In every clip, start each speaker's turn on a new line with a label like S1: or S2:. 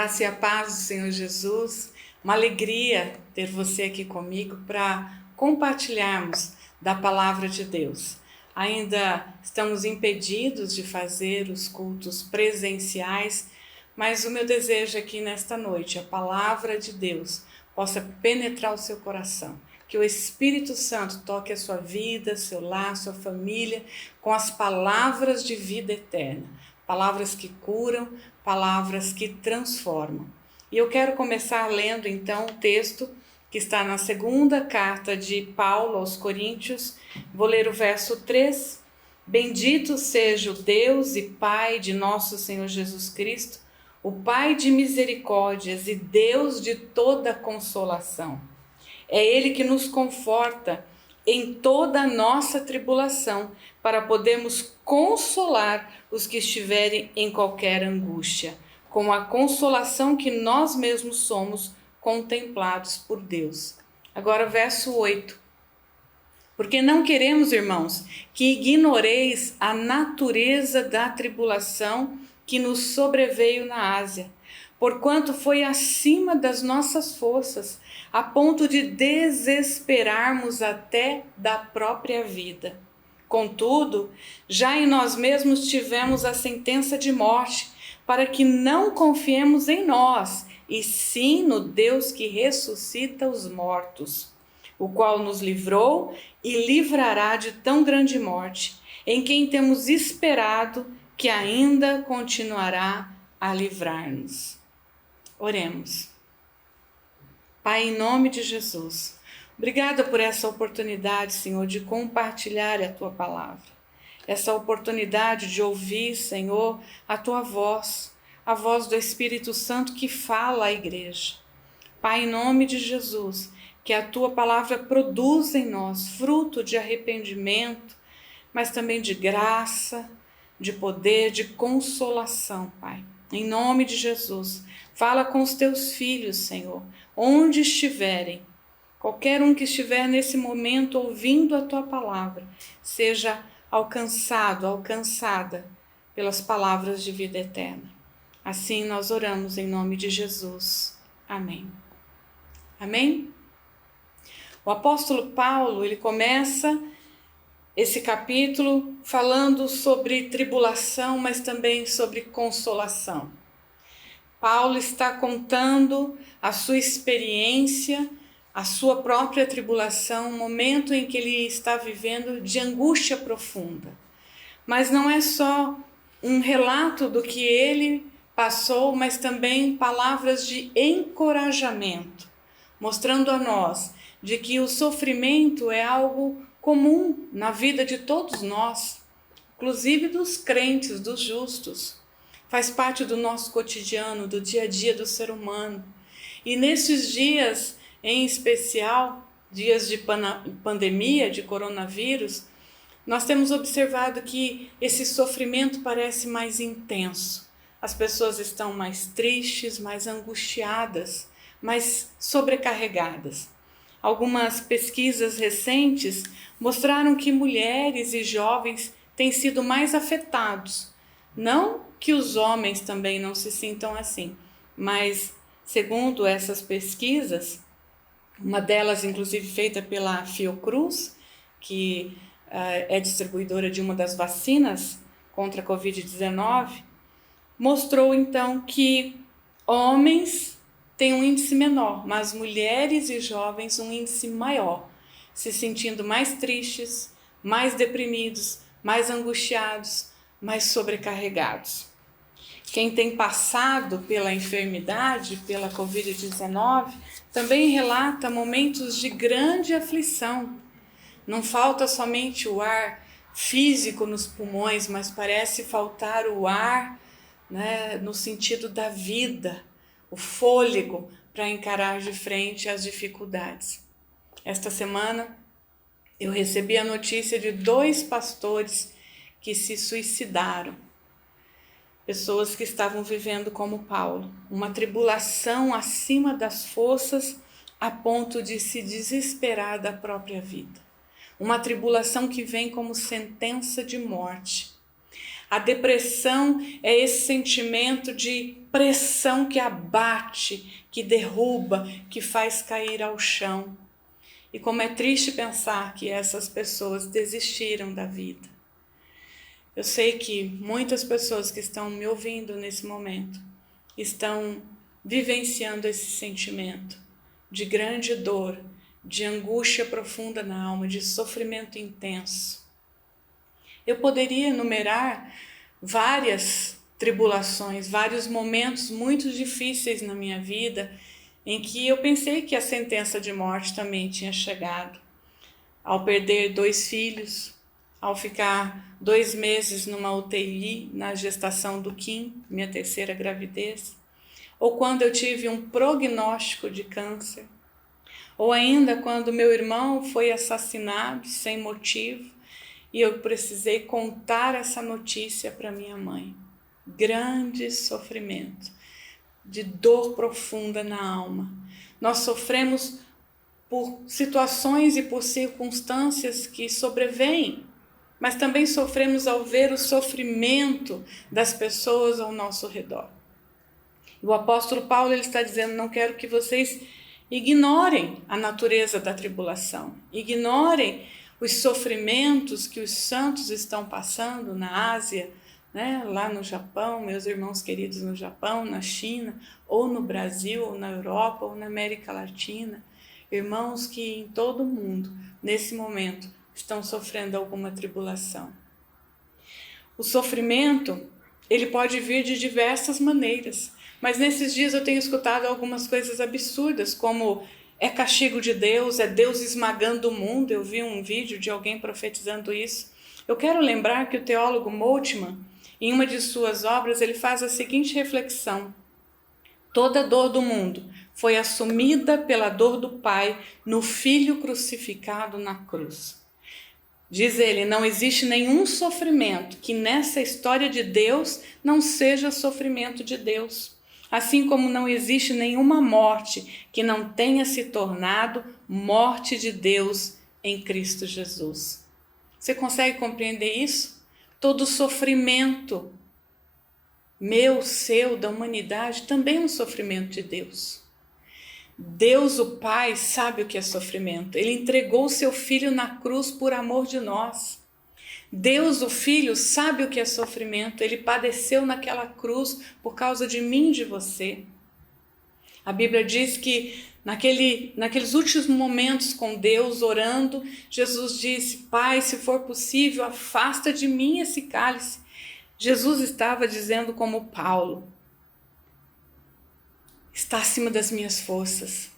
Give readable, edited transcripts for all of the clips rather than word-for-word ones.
S1: Graça e a paz do Senhor Jesus, uma alegria ter você aqui comigo para compartilharmos da palavra de Deus. Ainda estamos impedidos de fazer os cultos presenciais, mas o meu desejo aqui nesta noite, a palavra de Deus possa penetrar o seu coração. Que o Espírito Santo toque a sua vida, seu lar, sua família, com as palavras de vida eterna. Palavras que curam, palavras que transformam. E eu quero começar lendo então o texto que está na segunda carta de Paulo aos Coríntios. Vou ler o verso 3. Bendito seja o Deus e Pai de nosso Senhor Jesus Cristo, o Pai de misericórdias e Deus de toda consolação. É Ele que nos conforta em toda a nossa tribulação, para podermos consolar os que estiverem em qualquer angústia, com a consolação que nós mesmos somos contemplados por Deus. Agora, verso 8. Porque não queremos, irmãos, que ignoreis a natureza da tribulação que nos sobreveio na Ásia, porquanto foi acima das nossas forças, a ponto de desesperarmos até da própria vida. Contudo, já em nós mesmos tivemos a sentença de morte, para que não confiemos em nós, e sim no Deus que ressuscita os mortos, o qual nos livrou e livrará de tão grande morte, em quem temos esperado que ainda continuará a livrar-nos. Oremos. Pai, em nome de Jesus, obrigada por essa oportunidade, Senhor, de compartilhar a Tua palavra. Essa oportunidade de ouvir, Senhor, a Tua voz, a voz do Espírito Santo que fala à igreja. Pai, em nome de Jesus, que a Tua palavra produza em nós fruto de arrependimento, mas também de graça, de poder, de consolação, Pai. Em nome de Jesus, fala com os Teus filhos, Senhor, onde estiverem. Qualquer um que estiver nesse momento ouvindo a Tua palavra, seja alcançado, alcançada pelas palavras de vida eterna. Assim nós oramos em nome de Jesus. Amém. Amém? O apóstolo Paulo, ele começa esse capítulo falando sobre tribulação, mas também sobre consolação. Paulo está contando a sua experiência, a sua própria tribulação, um momento em que ele está vivendo de angústia profunda. Mas não é só um relato do que ele passou, mas também palavras de encorajamento, mostrando a nós de que o sofrimento é algo comum na vida de todos nós, inclusive dos crentes, dos justos. Faz parte do nosso cotidiano, do dia a dia do ser humano. E nesses dias, em especial, dias de pandemia, de coronavírus, nós temos observado que esse sofrimento parece mais intenso. As pessoas estão mais tristes, mais angustiadas, mais sobrecarregadas. Algumas pesquisas recentes mostraram que mulheres e jovens têm sido mais afetados. Não que os homens também não se sintam assim, mas segundo essas pesquisas, uma delas inclusive feita pela Fiocruz, que é distribuidora de uma das vacinas contra a Covid-19, mostrou então que homens têm um índice menor, mas mulheres e jovens um índice maior, se sentindo mais tristes, mais deprimidos, mais angustiados, mais sobrecarregados. Quem tem passado pela enfermidade, pela Covid-19, também relata momentos de grande aflição. Não falta somente o ar físico nos pulmões, mas parece faltar o ar, no sentido da vida, o fôlego para encarar de frente as dificuldades. Esta semana eu recebi a notícia de 2 pastores que se suicidaram. Pessoas que estavam vivendo como Paulo, uma tribulação acima das forças a ponto de se desesperar da própria vida. Uma tribulação que vem como sentença de morte. A depressão é esse sentimento de pressão que abate, que derruba, que faz cair ao chão. E como é triste pensar que essas pessoas desistiram da vida. Eu sei que muitas pessoas que estão me ouvindo nesse momento estão vivenciando esse sentimento de grande dor, de angústia profunda na alma, de sofrimento intenso. Eu poderia enumerar várias tribulações, vários momentos muito difíceis na minha vida em que eu pensei que a sentença de morte também tinha chegado. Ao perder 2 filhos, ao ficar 2 meses numa UTI na gestação do Kim, minha 3ª gravidez, ou quando eu tive um prognóstico de câncer, ou ainda quando meu irmão foi assassinado sem motivo e eu precisei contar essa notícia para minha mãe. Grande sofrimento, de dor profunda na alma. Nós sofremos por situações e por circunstâncias que sobrevêm, mas também sofremos ao ver o sofrimento das pessoas ao nosso redor. O apóstolo Paulo ele está dizendo, não quero que vocês ignorem a natureza da tribulação, ignorem os sofrimentos que os santos estão passando na Ásia, né? Lá no Japão, meus irmãos queridos no Japão, na China, ou no Brasil, ou na Europa, ou na América Latina. Irmãos que em todo o mundo, nesse momento, estão sofrendo alguma tribulação. O sofrimento, ele pode vir de diversas maneiras, mas nesses dias eu tenho escutado algumas coisas absurdas, como é castigo de Deus, é Deus esmagando o mundo. Eu vi um vídeo de alguém profetizando isso. Eu quero lembrar que o teólogo Moltmann, em uma de suas obras, ele faz a seguinte reflexão: toda dor do mundo foi assumida pela dor do Pai no Filho crucificado na cruz. Diz ele, não existe nenhum sofrimento que nessa história de Deus não seja sofrimento de Deus. Assim como não existe nenhuma morte que não tenha se tornado morte de Deus em Cristo Jesus. Você consegue compreender isso? Todo sofrimento, meu, seu, da humanidade, também é um sofrimento de Deus. Deus, o Pai, sabe o que é sofrimento. Ele entregou o seu Filho na cruz por amor de nós. Deus, o Filho, sabe o que é sofrimento. Ele padeceu naquela cruz por causa de mim e de você. A Bíblia diz que naqueles últimos momentos com Deus, orando, Jesus disse, Pai, se for possível, afasta de mim esse cálice. Jesus estava dizendo como Paulo, está acima das minhas forças.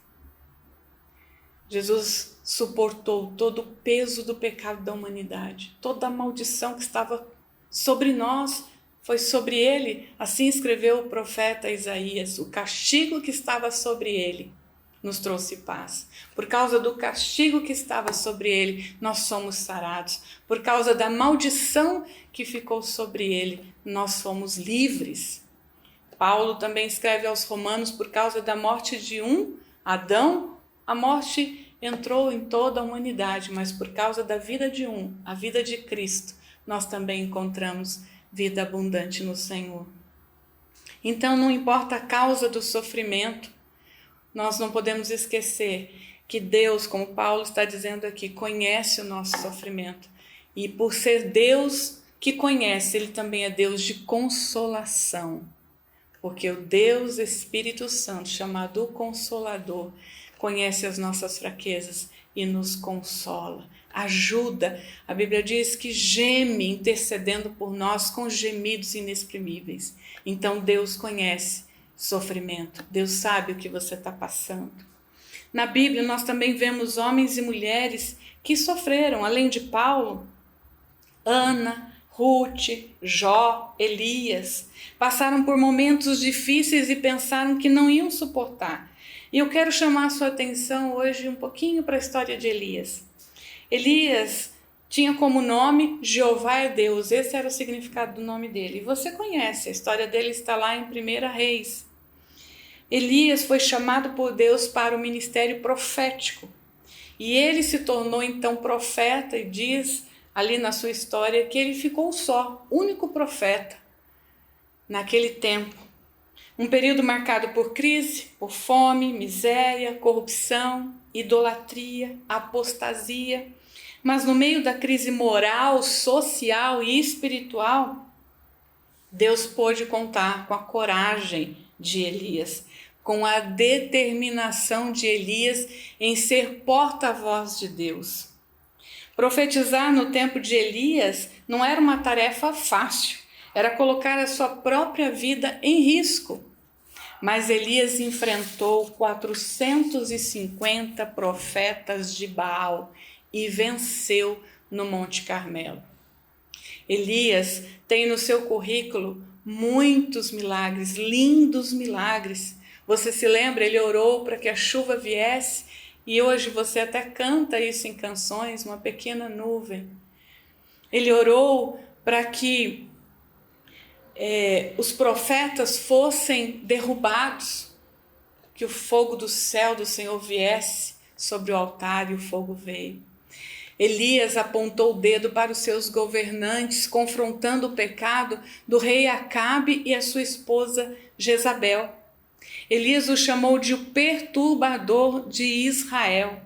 S1: Jesus suportou todo o peso do pecado da humanidade, toda a maldição que estava sobre nós foi sobre ele. Assim escreveu o profeta Isaías, o castigo que estava sobre ele nos trouxe paz. Por causa do castigo que estava sobre ele, nós somos sarados. Por causa da maldição que ficou sobre ele, nós fomos livres. Paulo também escreve aos Romanos, por causa da morte de um, Adão, a morte entrou em toda a humanidade, mas por causa da vida de um, a vida de Cristo, nós também encontramos vida abundante no Senhor. Então, não importa a causa do sofrimento, nós não podemos esquecer que Deus, como Paulo está dizendo aqui, conhece o nosso sofrimento. E por ser Deus que conhece, Ele também é Deus de consolação. Porque o Deus Espírito Santo, chamado o Consolador, conhece as nossas fraquezas e nos consola, ajuda. A Bíblia diz que geme intercedendo por nós com gemidos inexprimíveis. Então Deus conhece sofrimento, Deus sabe o que você está passando. Na Bíblia nós também vemos homens e mulheres que sofreram, além de Paulo, Ana, Ruth, Jó, Elias, passaram por momentos difíceis e pensaram que não iam suportar. E eu quero chamar a sua atenção hoje um pouquinho para a história de Elias. Elias tinha como nome Jeová é Deus, esse era o significado do nome dele. E você conhece, a história dele está lá em 1 Reis. Elias foi chamado por Deus para o ministério profético. E ele se tornou então profeta e diz ali na sua história que ele ficou só, único profeta naquele tempo. Um período marcado por crise, por fome, miséria, corrupção, idolatria, apostasia. Mas no meio da crise moral, social e espiritual, Deus pôde contar com a coragem de Elias, com a determinação de Elias em ser porta-voz de Deus. Profetizar no tempo de Elias não era uma tarefa fácil, era colocar a sua própria vida em risco. Mas Elias enfrentou 450 profetas de Baal e venceu no Monte Carmelo. Elias tem no seu currículo muitos milagres, lindos milagres. Você se lembra? Ele orou para que a chuva viesse e hoje você até canta isso em canções, uma pequena nuvem. Ele orou para que os profetas fossem derrubados, que o fogo do céu do Senhor viesse sobre o altar e o fogo veio. Elias apontou o dedo para os seus governantes, confrontando o pecado do rei Acabe e a sua esposa Jezabel. Elias o chamou de o perturbador de Israel.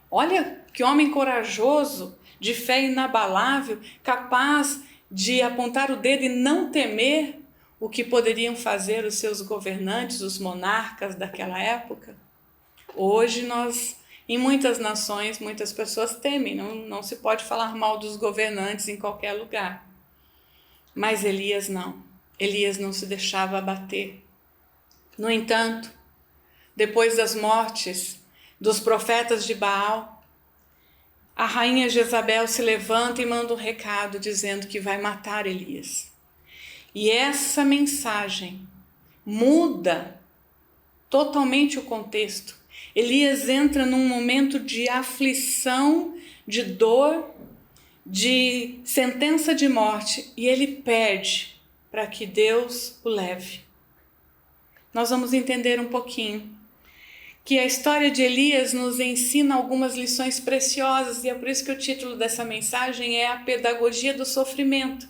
S1: Olha que homem corajoso, de fé inabalável, capaz de apontar o dedo e não temer o que poderiam fazer os seus governantes, os monarcas daquela época. Hoje em muitas nações, muitas pessoas temem, não se pode falar mal dos governantes em qualquer lugar. Mas Elias não se deixava abater. No entanto, depois das mortes dos profetas de Baal, a rainha Jezabel se levanta e manda um recado dizendo que vai matar Elias. E essa mensagem muda totalmente o contexto. Elias entra num momento de aflição, de dor, de sentença de morte e ele pede para que Deus o leve. Nós vamos entender um pouquinho que a história de Elias nos ensina algumas lições preciosas e é por isso que o título dessa mensagem é a pedagogia do sofrimento.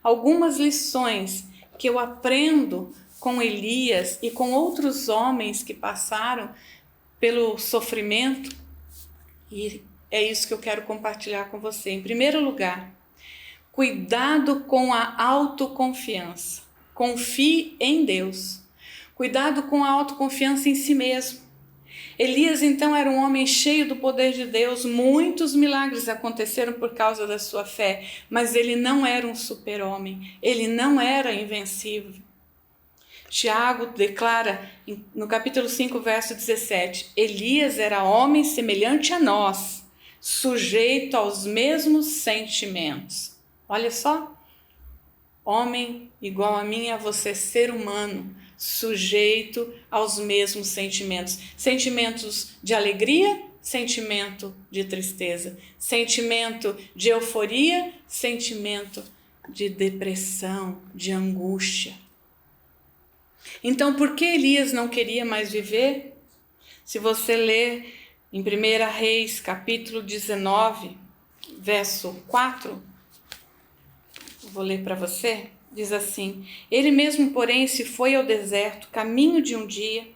S1: Algumas lições que eu aprendo com Elias e com outros homens que passaram pelo sofrimento e é isso que eu quero compartilhar com você. Em primeiro lugar, cuidado com a autoconfiança. Confie em Deus. Cuidado com a autoconfiança em si mesmo. Elias então era um homem cheio do poder de Deus, muitos milagres aconteceram por causa da sua fé, mas ele não era um super-homem, ele não era invencível. Tiago declara no capítulo 5, verso 17, Elias era homem semelhante a nós, sujeito aos mesmos sentimentos. Olha só, homem igual a mim, a você, ser humano, sujeito aos mesmos sentimentos. Sentimentos de alegria, sentimento de tristeza. Sentimento de euforia, sentimento de depressão, de angústia. Então, por que Elias não queria mais viver? Se você ler em 1 Reis, capítulo 19, verso 4, vou ler para você. Diz assim, ele mesmo, porém, se foi ao deserto, caminho de um dia,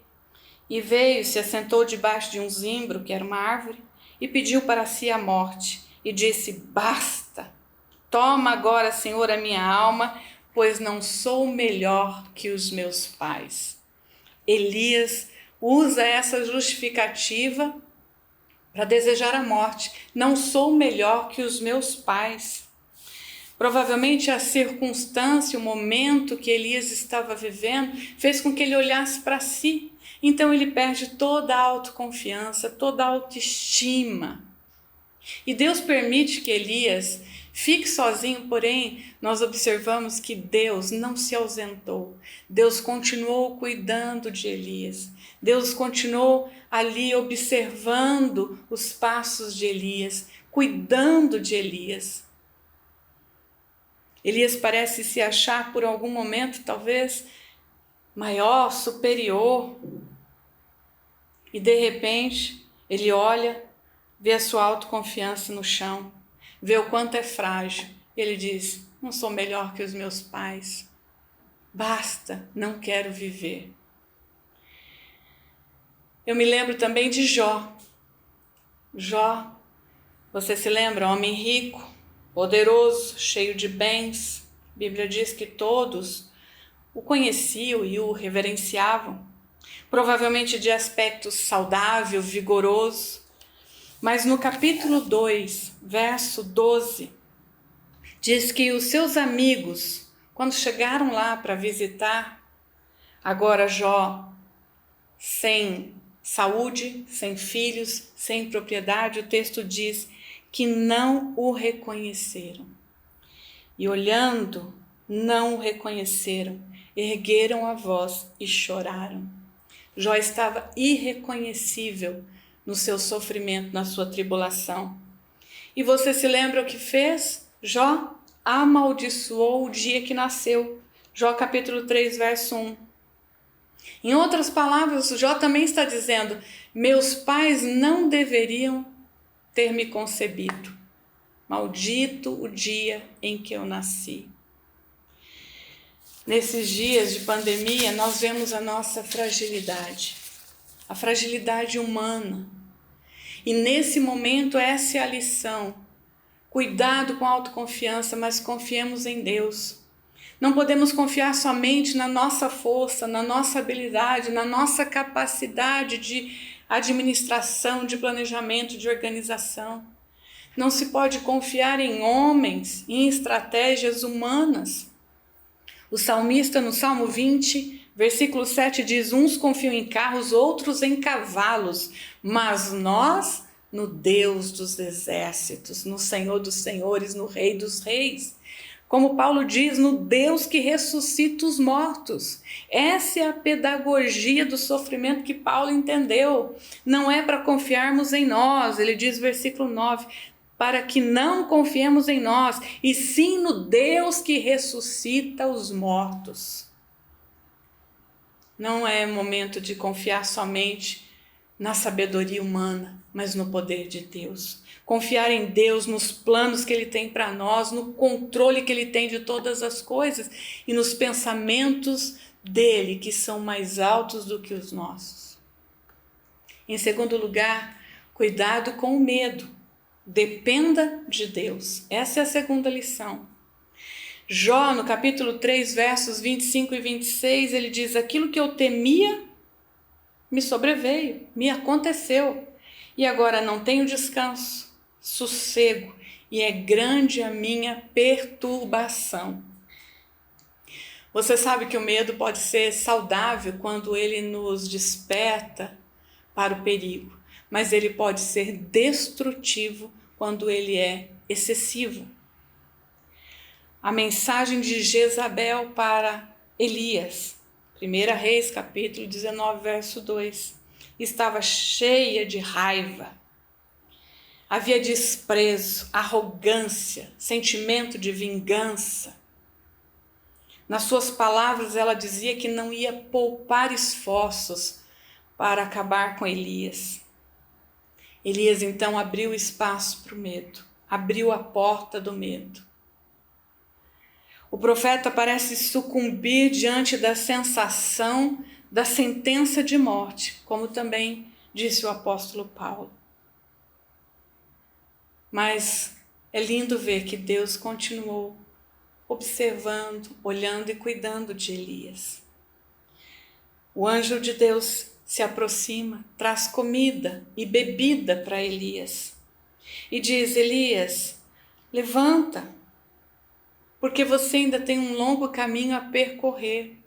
S1: e veio, se assentou debaixo de um zimbro, que era uma árvore, e pediu para si a morte, e disse, basta, toma agora, Senhor, a minha alma, pois não sou melhor que os meus pais. Elias usa essa justificativa para desejar a morte, não sou melhor que os meus pais. Provavelmente a circunstância, o momento que Elias estava vivendo, fez com que ele olhasse para si. Então ele perde toda a autoconfiança, toda a autoestima. E Deus permite que Elias fique sozinho, porém nós observamos que Deus não se ausentou. Deus continuou cuidando de Elias. Deus continuou ali observando os passos de Elias, cuidando de Elias. Elias parece se achar por algum momento, talvez, maior, superior. E de repente, ele olha, vê a sua autoconfiança no chão, vê o quanto é frágil. Ele diz: não sou melhor que os meus pais. Basta, não quero viver. Eu me lembro também de Jó. Jó, você se lembra? Homem rico, poderoso, cheio de bens. A Bíblia diz que todos o conheciam e o reverenciavam. Provavelmente de aspecto saudável, vigoroso. Mas no capítulo 2, verso 12, diz que os seus amigos, quando chegaram lá para visitar, agora Jó, sem saúde, sem filhos, sem propriedade, o texto diz que não o reconheceram. E olhando, não o reconheceram, ergueram a voz e choraram. Jó estava irreconhecível no seu sofrimento, na sua tribulação. E você se lembra o que fez? Jó amaldiçoou o dia que nasceu. Jó capítulo 3, verso 1. Em outras palavras, Jó também está dizendo: meus pais não deveriam ter me concebido. Maldito o dia em que eu nasci. Nesses dias de pandemia, nós vemos a nossa fragilidade, a fragilidade humana. E nesse momento, essa é a lição. Cuidado com a autoconfiança, mas confiemos em Deus. Não podemos confiar somente na nossa força, na nossa habilidade, na nossa capacidade de administração, de planejamento, de organização. Não se pode confiar em homens, em estratégias humanas. O salmista, no Salmo 20, versículo 7, diz: uns confiam em carros, outros em cavalos, mas nós no Deus dos exércitos, no Senhor dos senhores, no Rei dos reis. Como Paulo diz, no Deus que ressuscita os mortos. Essa é a pedagogia do sofrimento que Paulo entendeu. Não é para confiarmos em nós, ele diz versículo 9, para que não confiemos em nós, e sim no Deus que ressuscita os mortos. Não é momento de confiar somente na sabedoria humana, mas no poder de Deus. Confiar em Deus, nos planos que Ele tem para nós, no controle que Ele tem de todas as coisas e nos pensamentos dEle, que são mais altos do que os nossos. Em segundo lugar, cuidado com o medo. Dependa de Deus. Essa é a segunda lição. Jó, no capítulo 3, versos 25 e 26, ele diz: aquilo que eu temia me sobreveio, me aconteceu, e agora não tenho descanso, sossego, e é grande a minha perturbação. Você sabe que o medo pode ser saudável quando ele nos desperta para o perigo, mas ele pode ser destrutivo quando ele é excessivo. A mensagem de Jezabel para Elias, 1 Reis, capítulo 19, verso 2, estava cheia de raiva. Havia desprezo, arrogância, sentimento de vingança. Nas suas palavras, ela dizia que não ia poupar esforços para acabar com Elias. Elias então abriu espaço para o medo, abriu a porta do medo. O profeta parece sucumbir diante da sensação da sentença de morte, como também disse o apóstolo Paulo. Mas é lindo ver que Deus continuou observando, olhando e cuidando de Elias. O anjo de Deus se aproxima, traz comida e bebida para Elias e diz: Elias, levanta, porque você ainda tem um longo caminho a percorrer.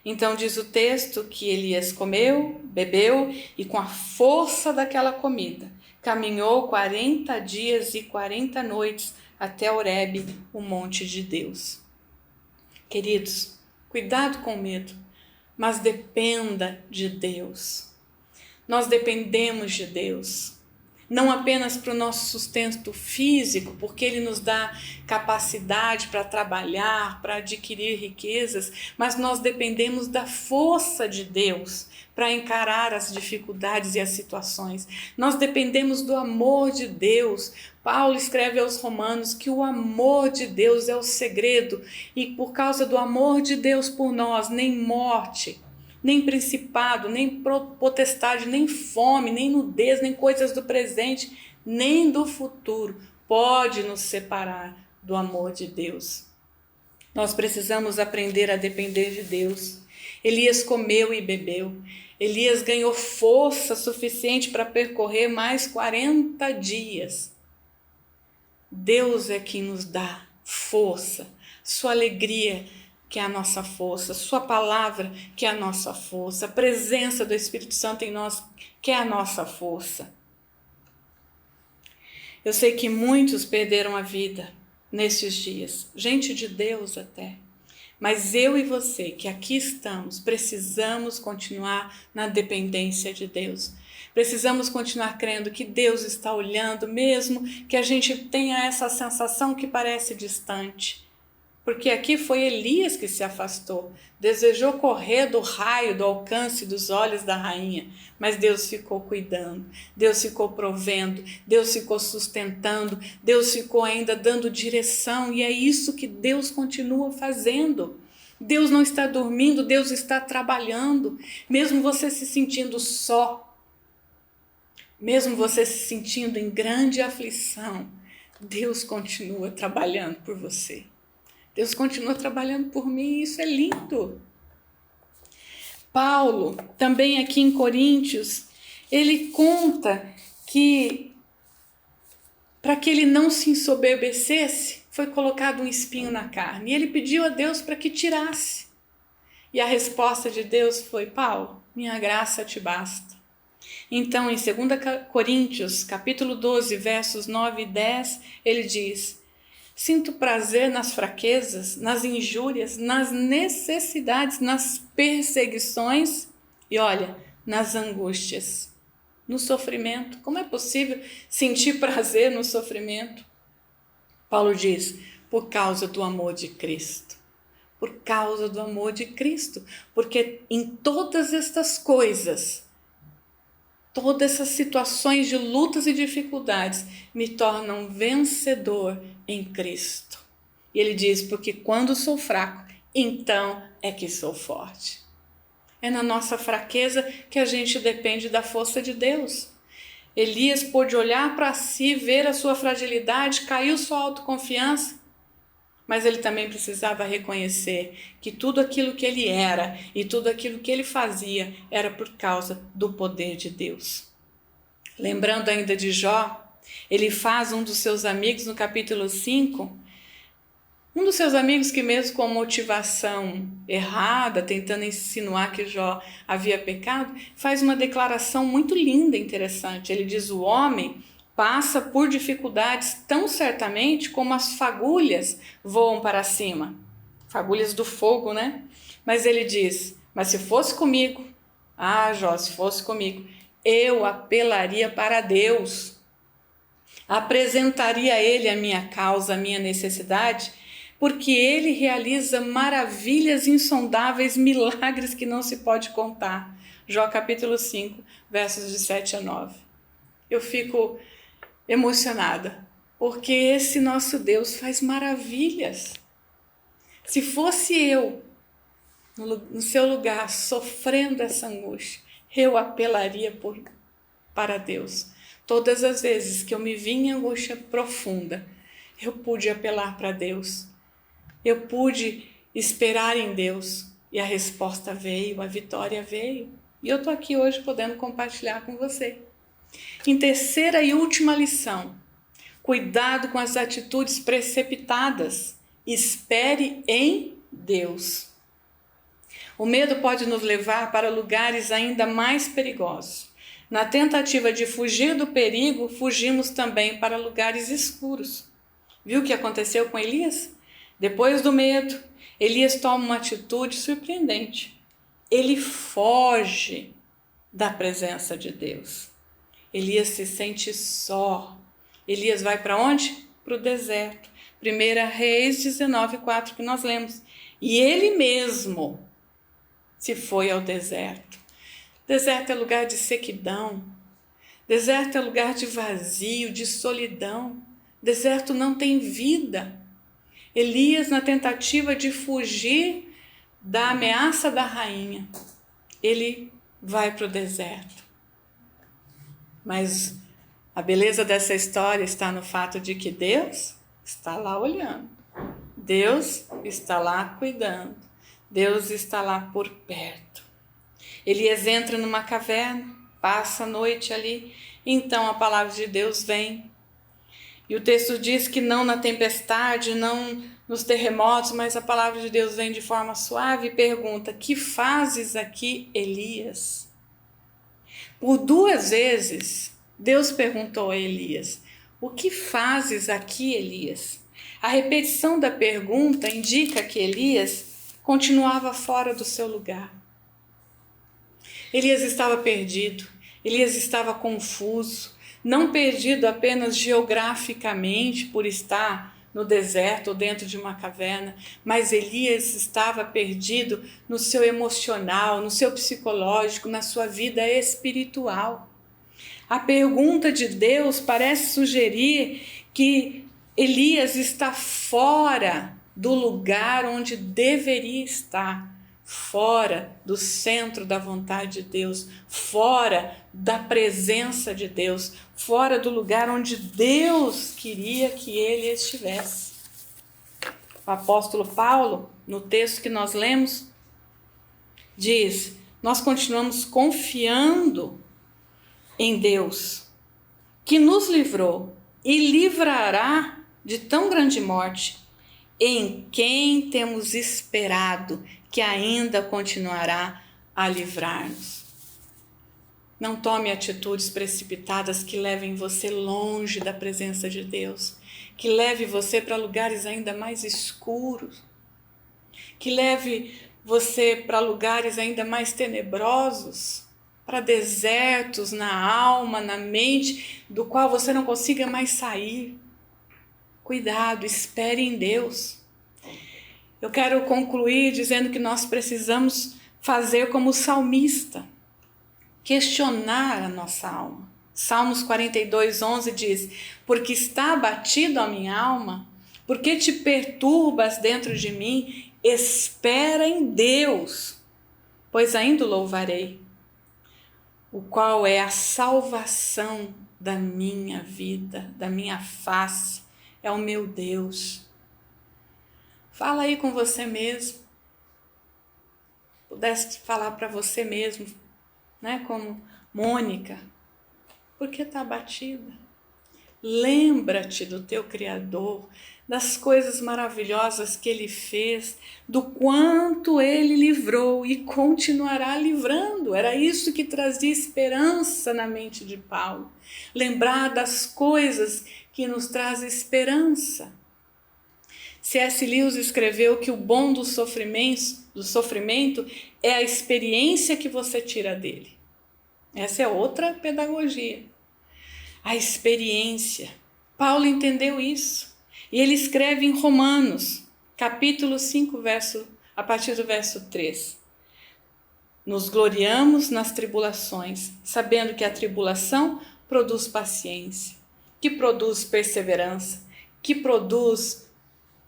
S1: Então diz o texto que Elias comeu, bebeu e com a força daquela comida caminhou 40 dias e 40 noites até Horebe, o monte de Deus. Queridos, cuidado com o medo, mas dependa de Deus. Nós dependemos de Deus. não apenas para o nosso sustento físico, porque Ele nos dá capacidade para trabalhar, para adquirir riquezas, mas nós dependemos da força de Deus para encarar as dificuldades e as situações. Nós dependemos do amor de Deus. Paulo escreve aos Romanos que o amor de Deus é o segredo, e por causa do amor de Deus por nós, nem morte, nem principado, nem potestade, nem fome, nem nudez, nem coisas do presente, nem do futuro pode nos separar do amor de Deus. Nós precisamos aprender a depender de Deus. Elias comeu e bebeu. Elias ganhou força suficiente para percorrer mais 40 dias. Deus é quem nos dá força, sua alegria, que é a nossa força, sua palavra, que é a nossa força, a presença do Espírito Santo em nós, que é a nossa força. Eu sei que muitos perderam a vida nesses dias, gente de Deus até, mas eu e você que aqui estamos, precisamos continuar na dependência de Deus. Precisamos continuar crendo que Deus está olhando, mesmo que a gente tenha essa sensação que parece distante. Porque aqui foi Elias que se afastou, desejou correr do raio, do alcance dos olhos da rainha, mas Deus ficou cuidando, Deus ficou provendo, Deus ficou sustentando, Deus ficou ainda dando direção, e é isso que Deus continua fazendo. Deus não está dormindo, Deus está trabalhando, mesmo você se sentindo só, mesmo você se sentindo em grande aflição, Deus continua trabalhando por você. Deus continua trabalhando por mim, isso é lindo. Paulo, também aqui em Coríntios, ele conta que para que ele não se ensoberbecesse, foi colocado um espinho na carne. E ele pediu a Deus para que tirasse. E a resposta de Deus foi: Paulo, minha graça te basta. Então, em 2 Coríntios, capítulo 12, versos 9 e 10, ele diz: sinto prazer nas fraquezas, nas injúrias, nas necessidades, nas perseguições e, olha, nas angústias, no sofrimento. Como é possível sentir prazer no sofrimento? Paulo diz: por causa do amor de Cristo. Por causa do amor de Cristo. Porque em todas estas coisas, todas essas situações de lutas e dificuldades me tornam vencedor em Cristo. E ele diz: porque quando sou fraco, então é que sou forte. É na nossa fraqueza que a gente depende da força de Deus. Elias pôde olhar para si, ver a sua fragilidade, caiu sua autoconfiança, mas ele também precisava reconhecer que tudo aquilo que ele era e tudo aquilo que ele fazia era por causa do poder de Deus. Lembrando ainda de Jó, ele faz um dos seus amigos no capítulo 5, um dos seus amigos que mesmo com motivação errada, tentando insinuar que Jó havia pecado, faz uma declaração muito linda e interessante. Ele diz: o homem passa por dificuldades tão certamente como as fagulhas voam para cima. Fagulhas do fogo, né? Mas ele diz: mas se fosse comigo, Jó, se fosse comigo, eu apelaria para Deus, apresentaria a Ele a minha causa, a minha necessidade, porque Ele realiza maravilhas insondáveis, milagres que não se pode contar. Jó capítulo 5, versos de 7 a 9. Eu fico emocionada, porque esse nosso Deus faz maravilhas. Se fosse eu no seu lugar, sofrendo essa angústia, eu apelaria para Deus. Todas as vezes que eu me vi em angústia profunda, eu pude apelar para Deus. Eu pude esperar em Deus e a resposta veio, a vitória veio. E eu estou aqui hoje podendo compartilhar com você. Em terceira e última lição, cuidado com as atitudes precipitadas. Espere em Deus. O medo pode nos levar para lugares ainda mais perigosos. Na tentativa de fugir do perigo, fugimos também para lugares escuros. Viu o que aconteceu com Elias? Depois do medo, Elias toma uma atitude surpreendente. Ele foge da presença de Deus. Elias se sente só. Elias vai para onde? Para o deserto. 1 Reis 19:4 que nós lemos. E ele mesmo se foi ao deserto. Deserto é lugar de sequidão. Deserto é lugar de vazio, de solidão. Deserto não tem vida. Elias, na tentativa de fugir da ameaça da rainha, ele vai para o deserto. Mas a beleza dessa história está no fato de que Deus está lá olhando. Deus está lá cuidando. Deus está lá por perto. Elias entra numa caverna, passa a noite ali, então a palavra de Deus vem. E o texto diz que não na tempestade, não nos terremotos, mas a palavra de Deus vem de forma suave e pergunta: que fazes aqui, Elias? Por 2 vezes, Deus perguntou a Elias: o que fazes aqui, Elias? A repetição da pergunta indica que Elias continuava fora do seu lugar. Elias estava perdido, Elias estava confuso, não perdido apenas geograficamente por estar no deserto ou dentro de uma caverna, mas Elias estava perdido no seu emocional, no seu psicológico, na sua vida espiritual. A pergunta de Deus parece sugerir que Elias está fora do lugar onde deveria estar, fora do centro da vontade de Deus, fora da presença de Deus, fora do lugar onde Deus queria que ele estivesse. O apóstolo Paulo, no texto que nós lemos, diz: nós continuamos confiando em Deus, que nos livrou e livrará de tão grande morte, em quem temos esperado que ainda continuará a livrar-nos. Não tome atitudes precipitadas que levem você longe da presença de Deus, que leve você para lugares ainda mais escuros, que leve você para lugares ainda mais tenebrosos, para desertos na alma, na mente, do qual você não consiga mais sair. Cuidado, espere em Deus. Eu quero concluir dizendo que nós precisamos fazer como o salmista, questionar a nossa alma. Salmos 42:11 diz: porque está abatido a minha alma, porque te perturbas dentro de mim, espera em Deus, pois ainda o louvarei, o qual é a salvação da minha vida, da minha face, é o meu Deus. Fala aí com você mesmo. Pudesse falar para você mesmo, né? Como Mônica, por que está abatida? Lembra-te do teu Criador, das coisas maravilhosas que Ele fez, do quanto Ele livrou e continuará livrando. Era isso que trazia esperança na mente de Paulo. Lembrar das coisas que nos trazem esperança. C.S. Lewis escreveu que o bom do sofrimento é a experiência que você tira dele. Essa é outra pedagogia. A experiência. Paulo entendeu isso. E ele escreve em Romanos, capítulo 5, a partir do verso 3. Nos gloriamos nas tribulações, sabendo que a tribulação produz paciência, que produz perseverança, que produz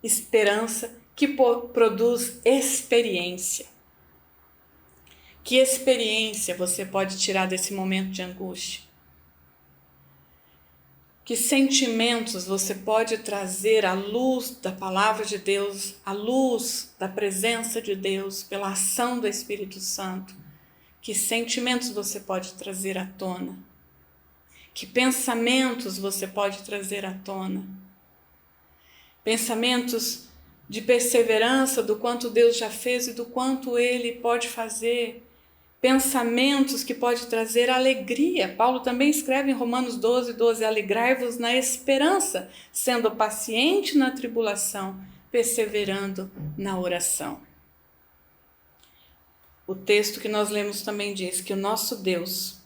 S1: esperança, que produz experiência. Que experiência você pode tirar desse momento de angústia? Que sentimentos você pode trazer à luz da palavra de Deus, à luz da presença de Deus, pela ação do Espírito Santo? Que sentimentos você pode trazer à tona? Que pensamentos você pode trazer à tona? Pensamentos de perseverança, do quanto Deus já fez e do quanto Ele pode fazer. Pensamentos que pode trazer alegria. Paulo também escreve em Romanos 12:12, alegrai-vos na esperança, sendo paciente na tribulação, perseverando na oração. O texto que nós lemos também diz que o nosso Deus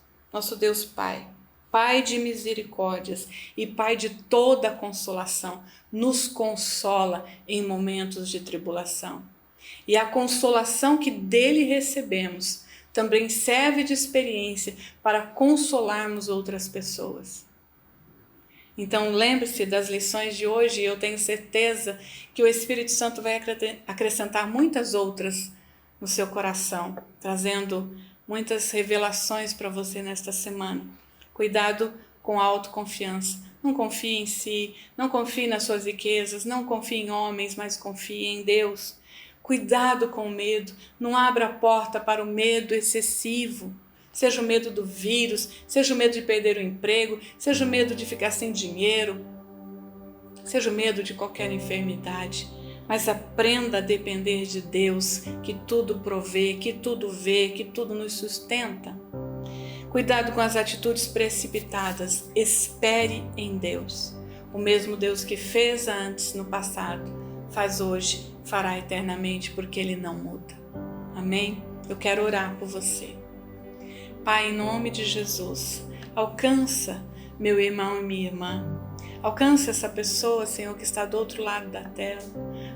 S1: Pai, Pai de misericórdias e Pai de toda consolação, nos consola em momentos de tribulação. E a consolação que dele recebemos também serve de experiência para consolarmos outras pessoas. Então lembre-se das lições de hoje e eu tenho certeza que o Espírito Santo vai acrescentar muitas outras no seu coração, trazendo muitas revelações para você nesta semana. Cuidado com a autoconfiança. Não confie em si, não confie nas suas riquezas, não confie em homens, mas confie em Deus. Cuidado com o medo, não abra a porta para o medo excessivo. Seja o medo do vírus, seja o medo de perder o emprego, seja o medo de ficar sem dinheiro, seja o medo de qualquer enfermidade. Mas aprenda a depender de Deus, que tudo provê, que tudo vê, que tudo nos sustenta. Cuidado com as atitudes precipitadas, espere em Deus. O mesmo Deus que fez antes no passado, faz hoje, fará eternamente, porque Ele não muda. Amém? Eu quero orar por você. Pai, em nome de Jesus, alcança meu irmão e minha irmã. Alcança essa pessoa, Senhor, que está do outro lado da tela.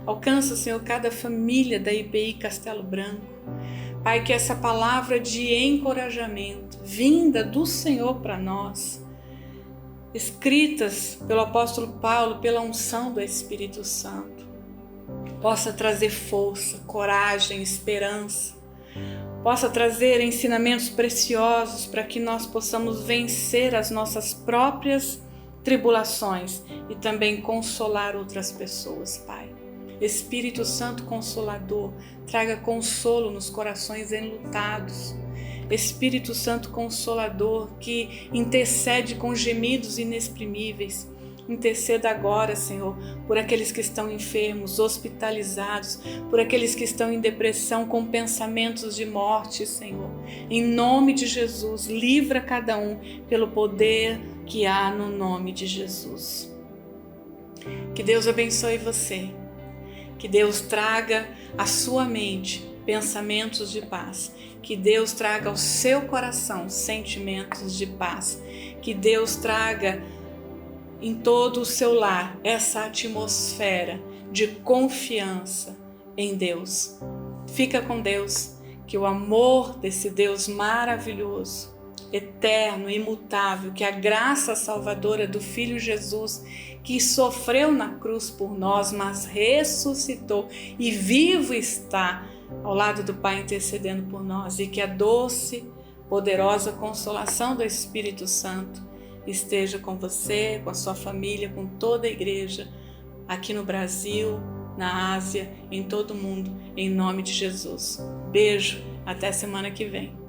S1: Alcança, Senhor, cada família da IPI Castelo Branco. Pai, que essa palavra de encorajamento, vinda do Senhor para nós, escritas pelo apóstolo Paulo, pela unção do Espírito Santo, possa trazer força, coragem, esperança, possa trazer ensinamentos preciosos para que nós possamos vencer as nossas próprias tribulações e também consolar outras pessoas, Pai. Espírito Santo Consolador, traga consolo nos corações enlutados. Espírito Santo Consolador, que intercede com gemidos inexprimíveis, interceda agora, Senhor, por aqueles que estão enfermos, hospitalizados, por aqueles que estão em depressão com pensamentos de morte, Senhor. Em nome de Jesus, livra cada um pelo poder que há no nome de Jesus. Que Deus abençoe você. Que Deus traga à sua mente pensamentos de paz. Que Deus traga ao seu coração sentimentos de paz. Que Deus traga em todo o seu lar essa atmosfera de confiança em Deus. Fica com Deus, que o amor desse Deus maravilhoso, eterno, imutável, que a graça salvadora do Filho Jesus, que sofreu na cruz por nós, mas ressuscitou e vivo está ao lado do Pai intercedendo por nós, e que a doce, poderosa consolação do Espírito Santo esteja com você, com a sua família, com toda a igreja, aqui no Brasil, na Ásia, em todo o mundo, em nome de Jesus. Beijo, até semana que vem.